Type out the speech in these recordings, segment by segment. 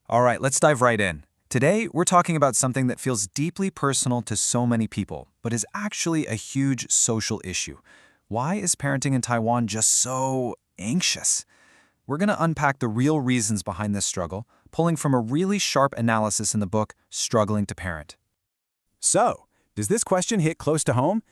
All right, let's dive right in. Today, we're talking about something that feels deeply personal to so many people, but is actually a huge social issue. Why is parenting in Taiwan just so anxious? We're going to unpack the real reasons behind this struggle, pulling from a really sharp analysis in the book, Struggling to Parent. So, does this question hit close to home?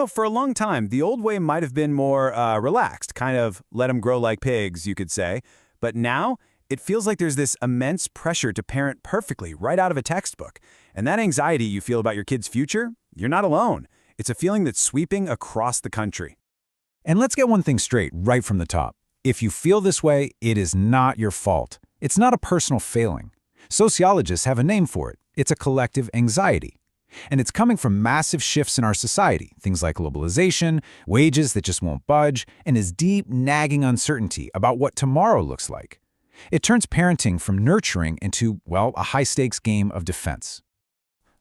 For a long time, the old way might have been more relaxed, kind of let them grow like pigs, you could say. But now, it feels like there's this immense pressure to parent perfectly right out of a textbook. And that anxiety you feel about your kid's future, you're not alone. It's a feeling that's sweeping across the country. And let's get one thing straight right from the top. If you feel this way, it is not your fault. It's not a personal failing. Sociologists have a name for it. It's a collective anxiety. And it's coming from massive shifts in our society, things like globalization, wages that just won't budge, and this deep, nagging uncertainty about what tomorrow looks like. It turns parenting from nurturing into, a high-stakes game of defense.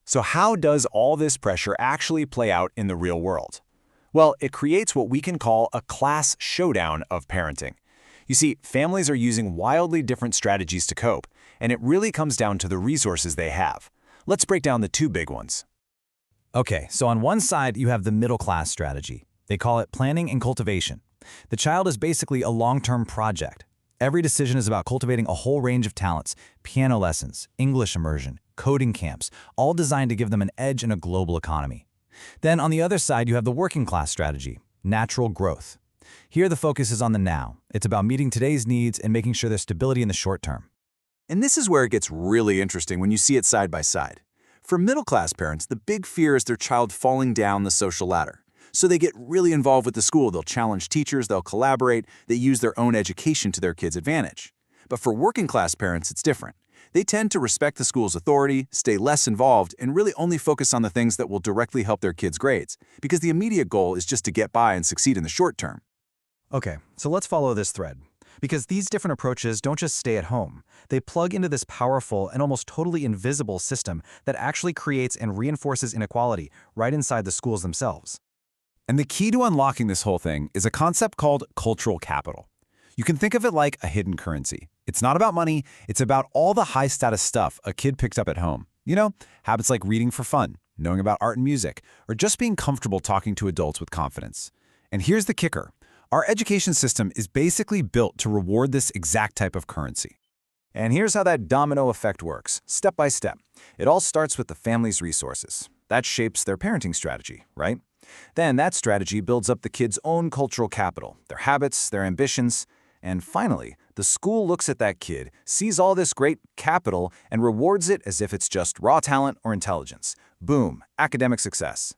So how does all this pressure actually play out in the real world? Well, it creates what we can call a class showdown of parenting. You see, families are using wildly different strategies to cope, and it really comes down to the resources they have. Let's break down the two big ones. Okay, so on one side, you have the middle-class strategy. They call it planning and cultivation. The child is basically a long-term project. Every decision is about cultivating a whole range of talents, piano lessons, English immersion, coding camps, all designed to give them an edge in a global economy. Then on the other side, you have the working class strategy, natural growth. Here the focus is on the now. It's about meeting today's needs and making sure there's stability in the short term. And this is where it gets really interesting when you see it side by side. For middle-class parents, the big fear is their child falling down the social ladder. So they get really involved with the school. They'll challenge teachers, they'll collaborate, they use their own education to their kids' advantage. But for working-class parents, it's different. They tend to respect the school's authority, stay less involved, and really only focus on the things that will directly help their kids' grades, because the immediate goal is just to get by and succeed in the short term. Okay, so let's follow this thread. Because these different approaches don't just stay at home. They plug into this powerful and almost totally invisible system that actually creates and reinforces inequality right inside the schools themselves. And the key to unlocking this whole thing is a concept called cultural capital. You can think of it like a hidden currency. It's not about money, it's about all the high-status stuff a kid picks up at home. Habits like reading for fun, knowing about art and music, or just being comfortable talking to adults with confidence. And here's the kicker. Our education system is basically built to reward this exact type of currency. And here's how that domino effect works, step by step. It all starts with the family's resources. That shapes their parenting strategy, right? Then that strategy builds up the kid's own cultural capital, their habits, their ambitions, and finally, the school looks at that kid, sees all this great capital, and rewards it as if it's just raw talent or intelligence. Boom, academic success.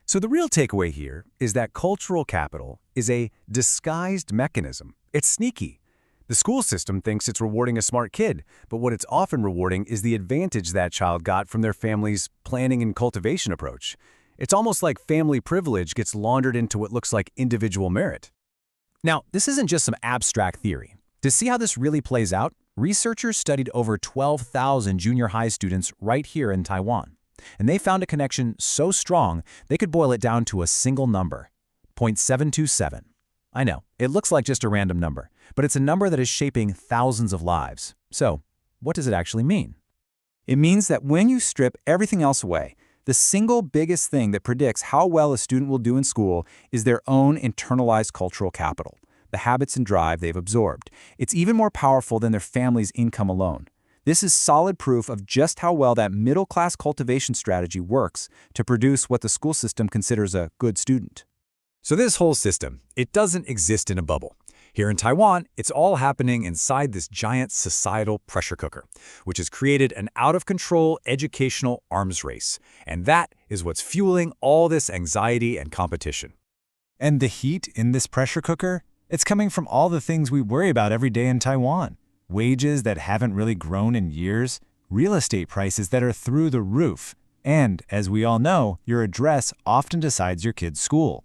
So the real takeaway here is that cultural capital is a disguised mechanism. It's sneaky. The school system thinks it's rewarding a smart kid, but what it's often rewarding is the advantage that child got from their family's planning and cultivation approach. It's almost like family privilege gets laundered into what looks like individual merit. Now, this isn't just some abstract theory. To see how this really plays out, researchers studied over 12,000 junior high students right here in Taiwan. And they found a connection so strong, they could boil it down to a single number, 0.727. I know, it looks like just a random number, but it's a number that is shaping thousands of lives. So, what does it actually mean? It means that when you strip everything else away, the single biggest thing that predicts how well a student will do in school is their own internalized cultural capital, the habits and drive they've absorbed. It's even more powerful than their family's income alone. This is solid proof of just how well that middle-class cultivation strategy works to produce what the school system considers a good student. So this whole system, it doesn't exist in a bubble. Here in Taiwan, it's all happening inside this giant societal pressure cooker, which has created an out-of-control educational arms race. And that is what's fueling all this anxiety and competition. And the heat in this pressure cooker? It's coming from all the things we worry about every day in Taiwan. Wages that haven't really grown in years, real estate prices that are through the roof, and, as we all know, your address often decides your kid's school.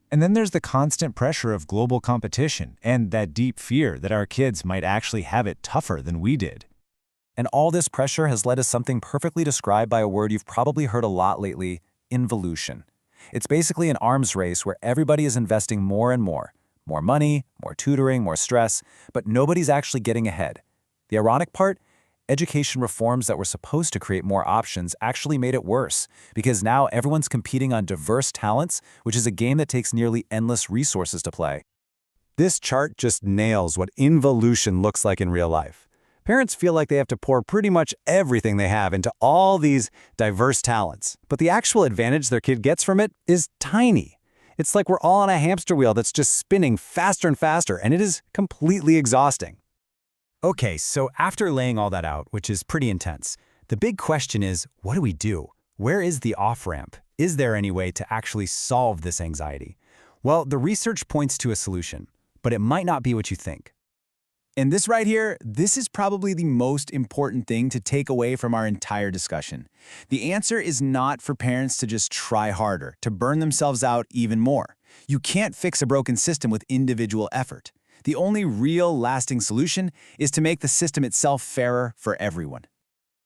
And then there's the constant pressure of global competition and that deep fear that our kids might actually have it tougher than we did. And all this pressure has led to something perfectly described by a word you've probably heard a lot lately, involution. It's basically an arms race where everybody is investing more and more. More money, more tutoring, more stress, but nobody's actually getting ahead. The ironic part? education reforms that were supposed to create more options actually made it worse, because now everyone's competing on diverse talents, which is a game that takes nearly endless resources to play. This chart just nails what involution looks like in real life. Parents feel like they have to pour pretty much everything they have into all these diverse talents, but the actual advantage their kid gets from it is tiny. It's like we're all on a hamster wheel that's just spinning faster and faster, and it is completely exhausting. Okay, so after laying all that out, which is pretty intense, the big question is, what do we do? Where is the off-ramp? Is there any way to actually solve this anxiety? Well, the research points to a solution, but it might not be what you think. And this right here, this is probably the most important thing to take away from our entire discussion. The answer is not for parents to just try harder, to burn themselves out even more. You can't fix a broken system with individual effort. The only real lasting solution is to make the system itself fairer for everyone.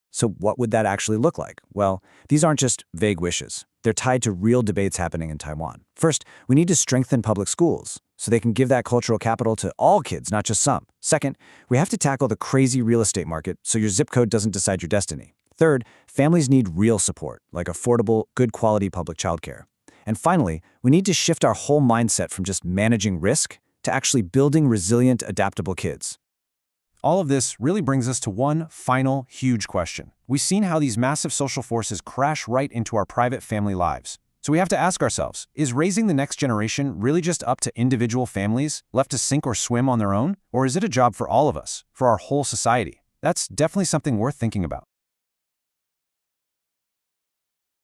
So what would that actually look like? Well, these aren't just vague wishes. They're tied to real debates happening in Taiwan. First, we need to strengthen public schools so they can give that cultural capital to all kids, not just some. Second, we have to tackle the crazy real estate market so your zip code doesn't decide your destiny. Third, families need real support, like affordable, good quality public childcare. And finally, we need to shift our whole mindset from just managing risk to actually building resilient, adaptable kids. All of this really brings us to one final huge question. We've seen how these massive social forces crash right into our private family lives. So we have to ask ourselves, is raising the next generation really just up to individual families, left to sink or swim on their own? Or is it a job for all of us, for our whole society? That's definitely something worth thinking about.